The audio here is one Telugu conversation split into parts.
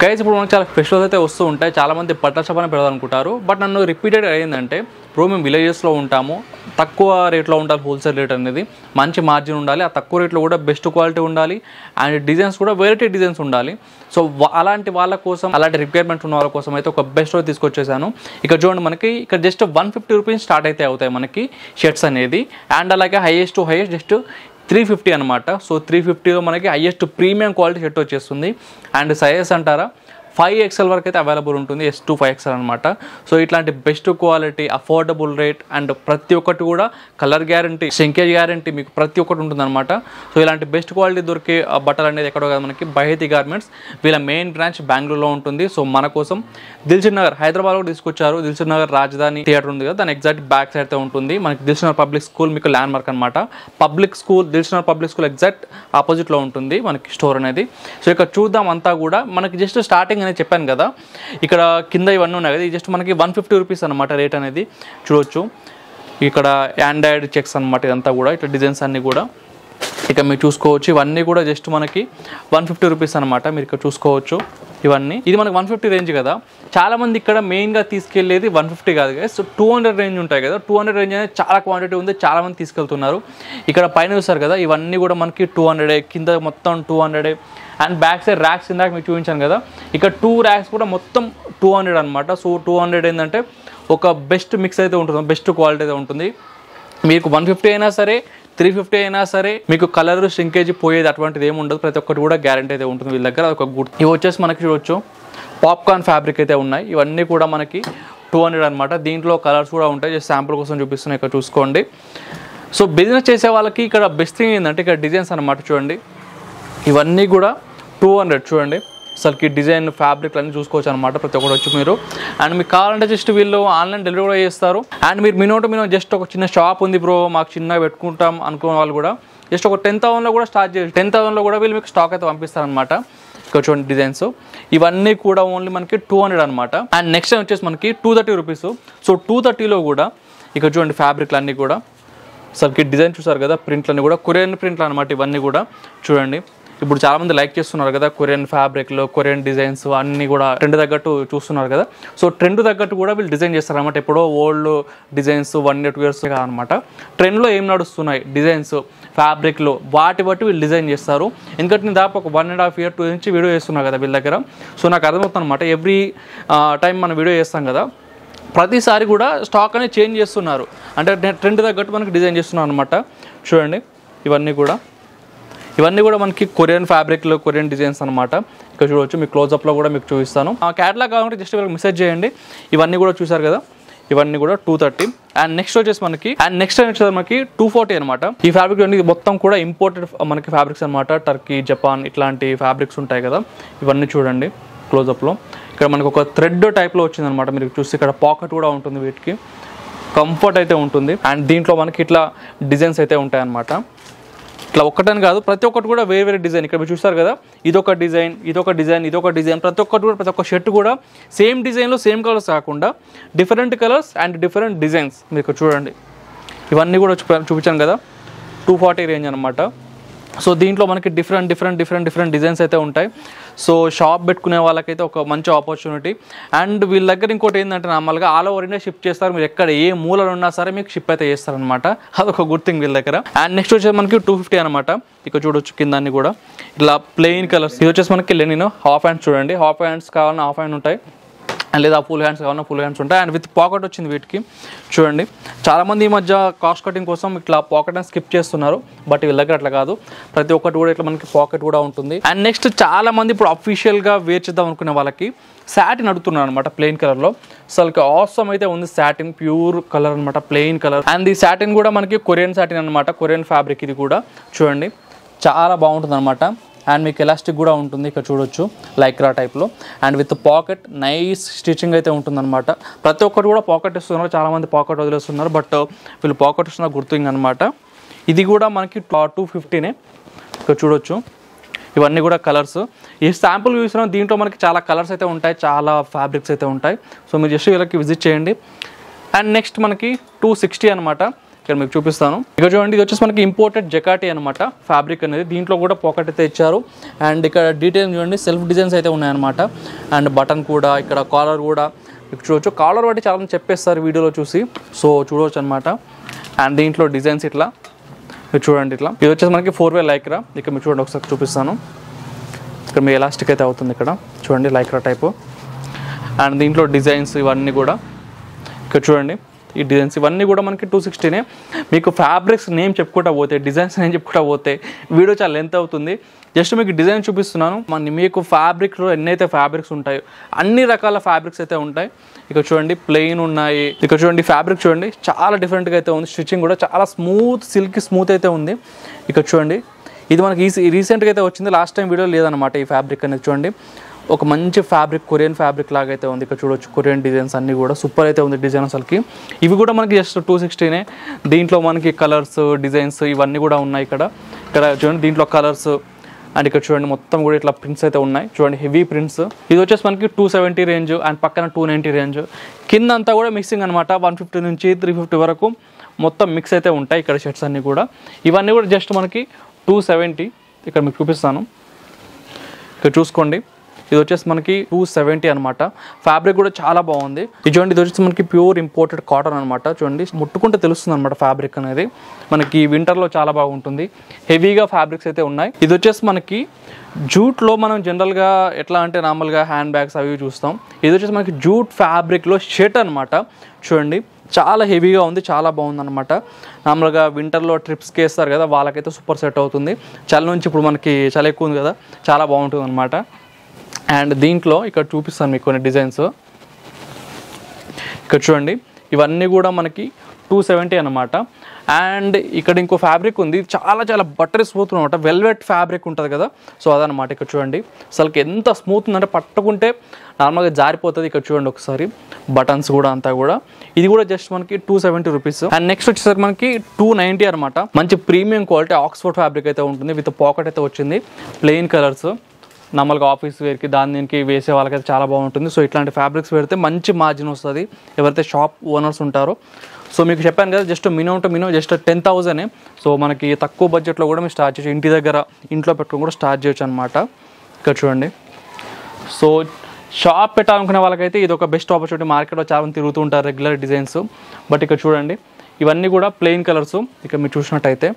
గైస్ ఇప్పుడు మనకు చాలా ఫెస్టివల్స్ అయితే వస్తూ ఉంటాయి. చాలామంది బట్టల షాప్ అని పెడదామనుకుంటారు. బట్ నన్ను రిపీటెడ్ ఏంటంటే ఇప్పుడు మేము విలేజెస్లో ఉంటాము, తక్కువ రేట్లో ఉండాలి, హోల్సేల్ రేట్ అనేది మంచి మార్జిన్ ఉండాలి, ఆ తక్కువ రేట్లో కూడా బెస్ట్ క్వాలిటీ ఉండాలి అండ్ డిజైన్స్ కూడా వెరైటీ డిజైన్స్ ఉండాలి. సో అలాంటి వాళ్ళ కోసం, అలాంటి రిక్వైర్మెంట్ ఉన్న వాళ్ళ కోసం అయితే ఒక బెస్ట్ తీసుకొచ్చేసాను. ఇక్కడ చూడండి, మనకి ఇక్కడ జస్ట్ 150 రూపీస్ స్టార్ట్ అయితే అవుతాయి మనకి షర్ట్స్ అనేది. అండ్ అలాగే హైయెస్ట్ జస్ట్ 350 అనమాట. సో 350లో మనకి హైయెస్ట్ ప్రీమియం క్వాలిటీ షర్ట్ వచ్చేస్తుంది. అండ్ సైజెస్ అంటారా 5XL వరకు అయితే అవైలబుల్ ఉంటుంది, S to 5XL అనమాట. సో ఇట్లాంటి best quality, affordable rate and ప్రతి ఒక్కటి కూడా కలర్ గ్యారంటీ, శ్రింకేజ్ గ్యారంటీ మీకు ప్రతి ఒక్కటి ఉంటుందన్నమాట. సో ఇలాంటి బెస్ట్ క్వాలిటీ దొరికే బట్టలు అనేది ఎక్కడో కాదు, మనకి బైహతి గార్మెంట్స్ వీళ్ళ మెయిన్ బ్రాంచ్ బెంగళూరులో ఉంటుంది. సో మన కోసం దిల్సుఖ్ నగర్ హైదరాబాద్ కూడా తీసుకొచ్చారు. దిల్సుఖ్ నగర్ రాజధాని థియేటర్ ఉంది కదా, దాని ఎగ్జాక్ట్ బ్యాక్ సైడ్ అయితే ఉంటుంది మనకి దిల్సుఖ్ నగర్ పబ్లిక్ స్కూల్, మీకు ల్యాండ్ మార్క్ అనమాట. Public school, Dilsukh Nagar public school exact ఆపోజిట్లో ఉంటుంది మనకి స్టోర్ అనేది. సో ఇక్కడ చూద్దాం అంతా కూడా మనకి జస్ట్ స్టార్టింగ్ అనేది చెప్పాను కదా, ఇక్కడ కింద ఇవన్నీ ఉన్నాయి కదా, ఇది జస్ట్ మనకి 150 రూపీస్ అనమాట రేట్ అనేది. చూడొచ్చు ఇక్కడ ఆండ్రాయిడ్ చెక్స్ అనమాట, ఇదంతా కూడా ఇట్లా డిజైన్స్ అన్నీ కూడా ఇక మీరు చూసుకోవచ్చు. ఇవన్నీ కూడా జస్ట్ మనకి 150 రూపీస్ అనమాట. మీరు ఇక్కడ చూసుకోవచ్చు ఇవన్నీ, ఇది మనకి 150 రేంజ్ కదా. చాలామంది ఇక్కడ మెయిన్గా తీసుకెళ్లేది 150 కాదు కదా, సో 200 రేంజ్ ఉంటాయి కదా. 200 రేంజ్ అనేది చాలా క్వాంటిటీ ఉంది, చాలామంది తీసుకెళ్తున్నారు. ఇక్కడ పైన చూస్తారు కదా, ఇవన్నీ కూడా మనకి 200, కింద మొత్తం 200. అండ్ బ్యాక్ సైడ్ ర్యాక్స్ ఇందాక మీకు చూపించాను కదా, ఇక్కడ 2 ర్యాక్స్ కూడా మొత్తం 200 అనమాట. సో 200 ఏంటంటే ఒక బెస్ట్ మిక్స్ అయితే ఉంటుంది, బెస్ట్ క్వాలిటీ అయితే ఉంటుంది. మీకు 150 అయినా సరే, 350 అయినా సరే, మీకు కలర్ శ్రింకేజ్ పోయేది అటువంటిది ఏమి ఉండదు. ప్రతి ఒక్కటి కూడా గ్యారంటీ అయితే ఉంటుంది వీళ్ళ దగ్గర. ఒక గుడ్ ఇవి వచ్చేసి మనకి చూడొచ్చు పాప్కార్న్ ఫ్యాబ్రిక్ అయితే ఉన్నాయి. ఇవన్నీ కూడా మనకి 200 అనమాట. దీంట్లో కలర్స్ కూడా ఉంటాయి, జస్ట్ శాంపుల్ కోసం చూపిస్తున్నాయి, ఇక్కడ చూసుకోండి. సో బిజినెస్ చేసే వాళ్ళకి ఇక్కడ బెస్ట్ థింగ్ ఏంటంటే ఇక్కడ డిజైన్స్ అనమాట. చూడండి ఇవన్నీ కూడా 200. చూడండి అసలుకి డిజైన్ ఫ్యాబ్రిక్ అన్నీ చూసుకోవచ్చు అనమాట ప్రతి ఒక్కటి వచ్చి మీరు. అండ్ మీకు కావాలంటే జస్ట్ వీళ్ళు ఆన్లైన్ డెలివరీ కూడా చేస్తారు. అండ్ మీరు మీనో జస్ట్ ఒక చిన్న షాప్ ఉంది బ్రో, మాకు చిన్నగా పెట్టుకుంటాం అనుకున్న వాళ్ళు కూడా జస్ట్ ఒక 10,000లో కూడా స్టార్ట్ చేయాలి. 10,000లో కూడా వీళ్ళు మీకు స్టాక్ అయితే పంపిస్తారనమాట. ఇక్కడ చూడండి డిజైన్స్ ఇవన్నీ కూడా ఓన్లీ మనకి 200 అనమాట. అండ్ నెక్స్ట్ వచ్చేసి మనకి 230 రూపీస్. సో 230లో కూడా ఇక్కడ చూడండి ఫ్యాబ్రిక్లు అన్నీ కూడా అసలుకి డిజైన్ చూసారు కదా, ప్రింట్లు అన్నీ కూడా కొరియన్ ప్రింట్లు అనమాట. ఇవన్నీ కూడా చూడండి, ఇప్పుడు చాలామంది లైక్ చేస్తున్నారు కదా కొరియన్ ఫ్యాబ్రిక్లో, కొరియన్ డిజైన్స్ అన్నీ కూడా ట్రెండ్ తగ్గట్టు చూస్తున్నారు కదా. సో ట్రెండ్ తగ్గట్టు కూడా వీళ్ళు డిజైన్ చేస్తారనమాట. ఎప్పుడో ఓల్డ్ డిజైన్స్ 1 year 2 years కాదనమాట. ట్రెండ్లో ఏం నడుస్తున్నాయి డిజైన్స్ ఫ్యాబ్రిక్లో, వాటి బట్టి వీళ్ళు డిజైన్ చేస్తారు. ఎందుకంటే నేను దాదాపు ఒక 1.5 year 2 years నుంచి వీడియో చేస్తున్నా కదా వీళ్ళ దగ్గర. సో నాకు అర్థమవుతుంది అనమాట, ఎవ్రీ టైం మనం వీడియో చేస్తాం కదా, ప్రతిసారి కూడా స్టాక్ అనేది చేంజ్ చేస్తున్నారు, అంటే ట్రెండ్ తగ్గట్టు మనకి డిజైన్ చేస్తున్నారు అనమాట. చూడండి ఇవన్నీ కూడా మనకి కొరియన్ ఫ్యాబ్రిక్లో కొరియన్ డిజైన్స్ అనమాట. ఇక్కడ చూడవచ్చు, మీకు క్లోజ్అప్లో కూడా మీకు చూపిస్తాను. ఆ క్యాటలాగ్ కావాలంటే జస్ట్ వీళ్ళకి మెసేజ్ చేయండి. ఇవన్నీ కూడా చూసారు కదా, ఇవన్నీ కూడా 230. అండ్ నెక్స్ట్ వచ్చేసి మనకి 240 అనమాట. ఈ ఫ్యాబ్రిక్ అన్ని మొత్తం కూడా ఇంపోర్టెడ్ మనకి ఫ్యాబ్రిక్స్ అనమాట. టర్కీ, జపాన్ ఇట్లాంటి ఫ్యాబ్రిక్స్ ఉంటాయి కదా. ఇవన్నీ చూడండి క్లోజ్అప్లో. ఇక్కడ మనకు ఒక థ్రెడ్ టైప్లో వచ్చింది అనమాట. మీరు చూస్తే ఇక్కడ పాకెట్ కూడా ఉంటుంది, వీటికి కంఫర్ట్ అయితే ఉంటుంది. అండ్ దీంట్లో మనకి ఇట్లా డిజైన్స్ అయితే ఉంటాయి అనమాట. ఇట్లా ఒక్కటని కాదు, ప్రతి ఒక్కటి కూడా వేరే డిజైన్. ఇక్కడ మీరు చూస్తారు కదా, ఇదొక డిజైన్, ప్రతి ఒక్క షర్ట్ కూడా సేమ్ డిజైన్లో సేమ్ కలర్స్ కాకుండా different colours and different designs. మీకు చూడండి ఇవన్నీ కూడా చూపించాను కదా, 240 రేంజ్ అనమాట. సో దీంట్లో మనకి డిఫరెంట్ డిజైన్స్ అయితే ఉంటాయి. సో షాప్ పెట్టుకునే వాళ్ళకైతే ఒక మంచి ఆపర్చునిటీ. అండ్ వీళ్ళ దగ్గర ఇంకోటి ఏంటంటే నార్మల్గా ఆల్ ఓవర్ ఇండియా షిప్ చేస్తారు. మీరు ఎక్కడ ఏ మూలలో ఉన్నా సరే మీకు షిప్ అయితే చేస్తారనమాట. అదొక గుడ్ థింగ్ వీళ్ళ దగ్గర. అండ్ నెక్స్ట్ వచ్చేసి మనకి 250 అనమాట. ఇక్కడ చూడొచ్చు కింద అన్ని కూడా ఇట్లా ప్లెయిన్ కలర్స్. ఇది వచ్చేసి మనకి లెనిన్ హాఫ్ హ్యాండ్స్. చూడండి హాఫ్ హ్యాండ్స్ కావాలన్నా హాఫ్ హ్యాండ్ ఉంటాయి, లేదా ఫుల్ హ్యాండ్స్ కావాలన్నా ఫుల్ హ్యాండ్స్ ఉంటాయి. అండ్ విత్ పాకెట్ వచ్చింది వీటికి. చూడండి చాలామంది ఈ మధ్య కాస్ట్ కటింగ్ కోసం ఇట్లా పాకెట్ అని స్కిప్ చేస్తున్నారు, బట్ వీళ్ళ దగ్గర అట్లా కాదు, ప్రతి ఒక్కటి కూడా ఇట్లా మనకి పాకెట్ కూడా ఉంటుంది. అండ్ నెక్స్ట్ చాలామంది ఇప్పుడు అఫీషియల్గా వేర్ చేద్దాం అనుకునే వాళ్ళకి సాటిన్ అడుగుతున్నారు అనమాట, ప్లెయిన్ కలర్లో. అసలు ఆసమ్ అయితే ఉంది సాటిన్, ప్యూర్ కలర్ అనమాట, ప్లెయిన్ కలర్. అండ్ ఈ సాటిన్ కూడా మనకి కొరియన్ సాటిన్ అనమాట, కొరియన్ ఫ్యాబ్రిక్. ఇది కూడా చూడండి చాలా బాగుంటుంది అనమాట. అండ్ మీకు ఎలాస్టిక్ కూడా ఉంటుంది, ఇక్కడ చూడొచ్చు లైక్రా టైప్లో. And with pocket nice stitching అయితే ఉంటుందన్నమాట. ప్రతి ఒక్కరు కూడా పాకెట్ ఇస్తున్నారు, చాలామంది పాకెట్ వదిలేస్తున్నారు, బట్ వీళ్ళు పాకెట్ ఇస్తున్న గుర్తింగ్ అనమాట. ఇది కూడా మనకి 250నే. ఇక్కడ చూడొచ్చు ఇవన్నీ కూడా కలర్స్. ఈ శాంపుల్ చూసినా దీంట్లో మనకి చాలా కలర్స్ అయితే ఉంటాయి, చాలా ఫ్యాబ్రిక్స్ అయితే ఉంటాయి. సో మీరు జస్ట్ వీళ్ళకి విజిట్ చేయండి. అండ్ నెక్స్ట్ మనకి 260 అనమాట. ఇక్కడ మీకు చూపిస్తాను. ఇక్కడ చూడండి, ఇది వచ్చేసి మనకి ఇంపోర్టెడ్ జకాటీ అనమాట ఫ్యాబ్రిక్ అనేది. దీంట్లో కూడా పాకెట్ అయితే ఇచ్చారు. అండ్ ఇక్కడ డీటెయిల్ చూడండి, సెల్ఫ్ డిజైన్స్ అయితే ఉన్నాయన్నమాట. అండ్ బటన్ కూడా, ఇక్కడ కాలర్ కూడా చూడవచ్చు. కాలర్ బట్టి చాలా మంది చెప్పేస్తారు వీడియోలో చూసి, సో చూడవచ్చు అనమాట. అండ్ దీంట్లో డిజైన్స్ ఇట్లా మీరు చూడండి, ఇట్లా ఇది వచ్చేసి మనకి 4 వే లైక్రా. ఇక్కడ మీరు చూడండి, ఒకసారి చూపిస్తాను. ఇక్కడ మీ ఎలాస్టిక్ అయితే అవుతుంది, ఇక్కడ చూడండి లైక్రా టైపు. అండ్ దీంట్లో డిజైన్స్ ఇవన్నీ కూడా ఇక్కడ చూడండి, ఈ డిజైన్స్ ఇవన్నీ కూడా మనకి 260. మీకు ఫ్యాబ్రిక్స్ నేమ్ చెప్పుకుంటా పోతే, డిజైన్స్ నేమ్ చెప్పుకుంటా పోతే వీడియో చాలా లెంత్ అవుతుంది. జస్ట్ మీకు డిజైన్ చూపిస్తున్నాను. మీకు ఫ్యాబ్రిక్లో ఎన్నైతే ఫ్యాబ్రిక్స్ ఉంటాయో అన్ని రకాల ఫ్యాబ్రిక్స్ అయితే ఉంటాయి. ఇక్కడ చూడండి ప్లెయిన్ ఉన్నాయి. ఇక్కడ చూడండి ఫ్యాబ్రిక్ చూడండి చాలా డిఫరెంట్గా అయితే ఉంది. స్టిచ్చింగ్ కూడా చాలా స్మూత్, సిల్కీ స్మూత్ అయితే ఉంది. ఇక్కడ చూడండి, ఇది మనకి రీసెంట్గా అయితే వచ్చింది, లాస్ట్ టైం వీడియో లేదనమాట ఈ ఫ్యాబ్రిక్ అనేది. చూడండి ఒక మంచి ఫ్యాబ్రిక్, కొరియన్ ఫ్యాబ్రిక్ లాగా అయితే ఉంది. ఇక్కడ చూడవచ్చు కొరియన్ డిజైన్స్ అన్నీ కూడా సూపర్ అయితే ఉంది డిజైన్ అసలుకి. ఇవి కూడా మనకి జస్ట్ 260. దీంట్లో మనకి కలర్స్, డిజైన్స్ ఇవన్నీ కూడా ఉన్నాయి. ఇక్కడ చూడండి దీంట్లో కలర్స్. అండ్ ఇక్కడ చూడండి మొత్తం కూడా ఇట్లా ప్రింట్స్ అయితే ఉన్నాయి. చూడండి హెవీ ప్రింట్స్. ఇది వచ్చేసి మనకి 270 రేంజ్ అండ్ పక్కన 290 రేంజ్. కింద అంతా కూడా మిక్సింగ్ అనమాట. 150 నుంచి 350 వరకు మొత్తం మిక్స్ అయితే ఉంటాయి ఇక్కడ షర్ట్స్ అన్నీ కూడా. ఇవన్నీ కూడా జస్ట్ మనకి 270. ఇక్కడ మీకు చూపిస్తాను, ఇక్కడ చూసుకోండి. ఇది వచ్చేసి మనకి 270 అనమాట. ఫ్యాబ్రిక్ కూడా చాలా బాగుంది. ఇది చూడండి, ఇది వచ్చేసి మనకి ప్యూర్ ఇంపోర్టెడ్ కాటన్ అనమాట. చూడండి ముట్టుకుంటే తెలుస్తుంది అనమాట ఫ్యాబ్రిక్ అనేది. మనకి వింటర్లో చాలా బాగుంటుంది. హెవీగా ఫ్యాబ్రిక్స్ అయితే ఉన్నాయి. ఇది వచ్చేసి మనకి జూట్లో మనం జనరల్గా ఎట్లా అంటే నార్మల్గా హ్యాండ్ బ్యాగ్స్ అవి చూస్తాం. ఇది వచ్చేసి మనకి జూట్ ఫ్యాబ్రిక్లో షర్ట్ అనమాట. చూడండి చాలా హెవీగా ఉంది, చాలా బాగుంది అనమాట. నార్మల్గా వింటర్లో ట్రిప్స్కి వేస్తారు కదా, వాళ్ళకైతే సూపర్ సెట్ అవుతుంది. చలి నుంచి ఇప్పుడు మనకి చలి ఎక్కువ ఉంది కదా, చాలా బాగుంటుంది అనమాట. అండ్ దీంట్లో ఇక్కడ చూపిస్తాను మీకు కొన్ని డిజైన్స్. ఇక్కడ చూడండి ఇవన్నీ కూడా మనకి 270 అనమాట. అండ్ ఇక్కడ ఇంకో ఫ్యాబ్రిక్ ఉంది, చాలా చాలా బట్టరీ స్మూత్ అనమాట. వెల్వెట్ ఫ్యాబ్రిక్ ఉంటుంది కదా, సో అదనమాట. ఇక్కడ చూడండి అసలుకి ఎంత స్మూత్ ఉందంటే పట్టుకుంటే నార్మల్గా జారిపోతుంది. ఇక్కడ చూడండి ఒకసారి బటన్స్ కూడా అంతా కూడా. ఇది కూడా జస్ట్ మనకి 270 రూపీస్. అండ్ నెక్స్ట్ వచ్చేసరికి మనకి 290 అనమాట. మంచి ప్రీమియం క్వాలిటీ ఆక్స్ఫోర్డ్ ఫ్యాబ్రిక్ అయితే ఉంటుంది. విత్ పాకెట్ అయితే వచ్చింది. ప్లెయిన్ కలర్స్, నార్మల్గా ఆఫీస్ వేర్కి దీనికి వేసే వాళ్ళకైతే చాలా బాగుంటుంది. సో ఇట్లాంటి ఫ్యాబ్రిక్స్ పెడితే మంచి మార్జిన్ వస్తుంది ఎవరైతే షాప్ ఓనర్స్ ఉంటారో. సో మీకు చెప్పాను కదా, just minimum to minimum just 10,000. So మనకి తక్కువ బడ్జెట్లో కూడా మీరు స్టార్ట్ చేయొచ్చు. ఇంటి దగ్గర ఇంట్లో పెట్టుకుని కూడా స్టార్ట్ చేయొచ్చు అనమాట. ఇక్కడ చూడండి, సో షాప్ పెట్టాలనుకునే వాళ్ళకైతే ఇది ఒక బెస్ట్ ఆపర్చునిటీ. మార్కెట్లో చాలా మంది తిరుగుతూ ఉంటారు రెగ్యులర్ డిజైన్స్. బట్ ఇక్కడ చూడండి ఇవన్నీ కూడా ప్లెయిన్ కలర్స్. ఇక్కడ మీరు చూసినట్టయితే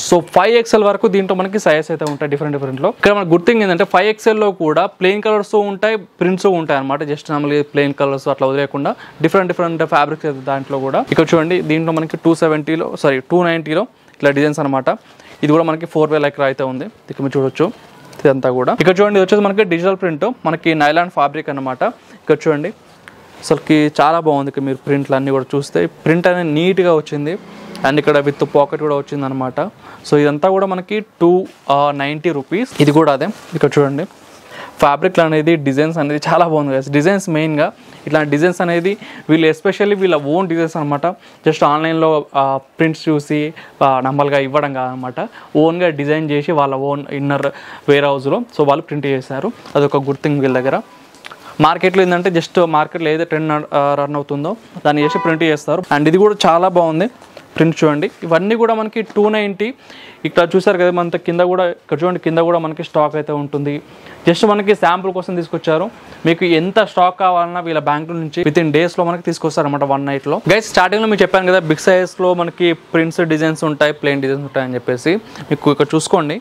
సో 5XL వరకు దీంట్లో మనకి సైజెస్ అయితే ఉంటాయి డిఫరెంట్లో. ఇక్కడ మనకు గుడ్ థింగ్ ఏంటంటే 5XLలో కూడా ప్లెయిన్ కలర్స్ ఉంటాయి, ప్రింట్స్ ఉంటాయి అనమాట. జస్ట్ నార్మల్గా ప్లెయిన్ కలర్స్ అట్లా వదిలేకుండా డిఫరెంట్ ఫ్యాబ్రిక్స్ అయితే దాంట్లో కూడా. ఇక్కడ చూడండి దీంట్లో మనకి 290లో ఇట్లా డిజైన్స్ అనమాట. ఇది కూడా మనకి 4 వే లైక్రా అయితే ఉంది. ఇక్కడ మీరు చూడొచ్చు ఇదంతా కూడా. ఇక్కడ చూడండి ఇది వచ్చేసి మనకి డిజిటల్ ప్రింట్, మనకి నైలాన్ ఫ్యాబ్రిక్ అనమాట. ఇక్కడ చూడండి అసలుకి చాలా బాగుంది. ఇక్కడ మీరు ప్రింట్లు అన్నీ కూడా చూస్తే ప్రింట్ అనేది నీట్గా వచ్చింది. అండ్ ఇక్కడ విత్ పాకెట్ కూడా వచ్చింది అనమాట. సో ఇదంతా కూడా మనకి 290 రూపీస్. ఇది కూడా అదే. ఇక్కడ చూడండి ఫ్యాబ్రిక్ అనేది, డిజైన్స్ అనేది చాలా బాగుంది కదా. డిజైన్స్ మెయిన్గా ఇట్లాంటి డిజైన్స్ అనేది వీళ్ళు ఎస్పెషల్లీ వీళ్ళ ఓన్ డిజైన్స్ అనమాట. జస్ట్ ఆన్లైన్లో ప్రింట్స్ చూసి నార్మల్గా ఇవ్వడం కాదనమాట. ఓన్గా డిజైన్ చేసి వాళ్ళ ఓన్ ఇన్నర్ వేర్ హౌస్లో సో వాళ్ళు ప్రింట్ చేశారు. అదొక గుడ్ థింగ్ వీళ్ళ దగ్గర. మార్కెట్లో ఏంటంటే జస్ట్ మార్కెట్లో ఏదైతే ట్రెండ్ రన్ అవుతుందో దాన్ని చేసి ప్రింట్ చేస్తారు. అండ్ ఇది కూడా చాలా బాగుంది ప్రింట్. చూడండి ఇవన్నీ కూడా మనకి 290. ఇక్కడ చూసారు కదా మనతో కింద కూడా, ఇక్కడ చూడండి కింద కూడా మనకి స్టాక్ అయితే ఉంటుంది. జస్ట్ మనకి శాంపుల్ కోసం తీసుకొచ్చారు. మీకు ఎంత స్టాక్ కావాలన్నా వీళ్ళ బ్యాంక్ నుంచి వితిన్ డేస్లో మనకి తీసుకొస్తారు అనమాట, 1 నైట్లో. గైస్ స్టార్టింగ్లో మీకు చెప్పాను కదా బిగ్ సైజ్లో మనకి ప్రింట్స్ డిజైన్స్ ఉంటాయి, ప్లెయిన్ డిజైన్స్ ఉంటాయని చెప్పేసి. మీకు ఇక్కడ చూసుకోండి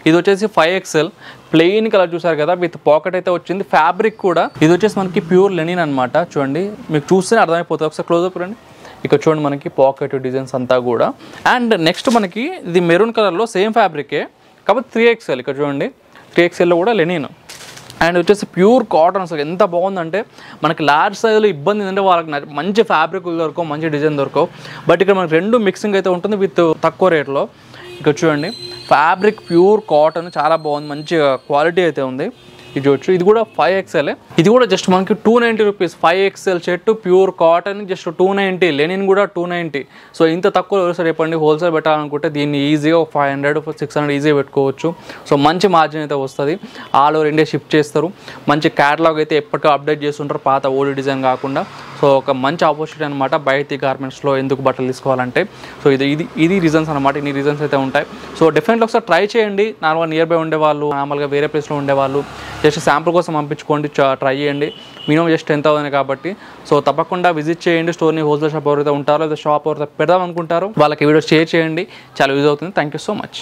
ఇది వచ్చేసి 5XL ప్లెయిన్ కలర్ చూసారు కదా, విత్ పాకెట్ అయితే వచ్చింది. ఫ్యాబ్రిక్ కూడా ఇది వచ్చేసి మనకి ప్యూర్ లెనిన్ అనమాట. చూడండి మీకు చూస్తేనే అర్థమైపోతుంది. ఒకసారి క్లోజ్అప్ రండి. ఇక్కడ చూడండి మనకి పాకెట్ డిజైన్స్ అంతా కూడా. అండ్ నెక్స్ట్ మనకి ఇది మెరూన్ కలర్లో సేమ్ ఫ్యాబ్రికే కాబట్టి 3XL. ఇక్కడ చూడండి 3XLలో కూడా లెనిన్. అండ్ వచ్చేసి ప్యూర్ కాటన్. అసలు ఎంత బాగుందంటే మనకి లార్జ్ సైజులో ఇబ్బంది ఏంటంటే వాళ్ళకి మంచి ఫ్యాబ్రిక్ దొరకవు, మంచి డిజైన్ దొరకవు. బట్ ఇక్కడ మనకి రెండు మిక్సింగ్ అయితే ఉంటుంది విత్ తక్కువ రేట్లో. ఇక్కడ చూడండి ఫ్యాబ్రిక్ ప్యూర్ కాటన్ చాలా బాగుంది, మంచి క్వాలిటీ అయితే ఉంది. ఇది చూడొచ్చు, ఇది కూడా 5XL. ఇది కూడా జస్ట్ మనకి 290 rupees. 5XL shirt pure cotton just 290. Linen కూడా 290. సో ఇంత తక్కువ ఎవరు చెప్పండి. హోల్సేల్ పెట్టాలనుకుంటే దీన్ని ఈజీగా 500 600 ఈజీగా పెట్టుకోవచ్చు. సో మంచి మార్జిన్ అయితే వస్తుంది. ఆల్ ఓవర్ ఇండియా షిప్ చేస్తారు. మంచి క్యాటలాగ్ అయితే ఎప్పటికీ అప్డేట్ చేస్తుంటారు, పాత ఓల్డ్ డిజైన్ కాకుండా. సో ఒక మంచి ఆపర్చునిటీ అనమాట బయటి గార్మెంట్స్లో ఎందుకు బట్టలు తీసుకోవాలంటే. సో ఇది రీజన్స్ అనమాట. ఇన్ని రీజన్స్ అయితే ఉంటాయి. సో డెఫినెట్లీ ఒకసారి ట్రై చేయండి. నార్మల్గా నియర్ బై ఉండేవాళ్ళు, నార్మల్గా వేరే ప్లేస్లో ఉండేవాళ్ళు జస్ట్ శాంపుల్ కోసం పంపించుకోండి, ట్రై చేయండి. మినిమం జస్ట్ 10,000 కాబట్టి. సో తప్పకుండా విజిట్ చేయండి స్టోర్ని. హోల్సేల్ షాప్ ఎవరైతే ఉంటారో లేదా షాప్ ఎవరైతే పెడదాం అనుకుంటారో వాళ్ళకి వీడియో షేర్ చేయండి, చాలా యూజ్ అవుతుంది. Thank you so much.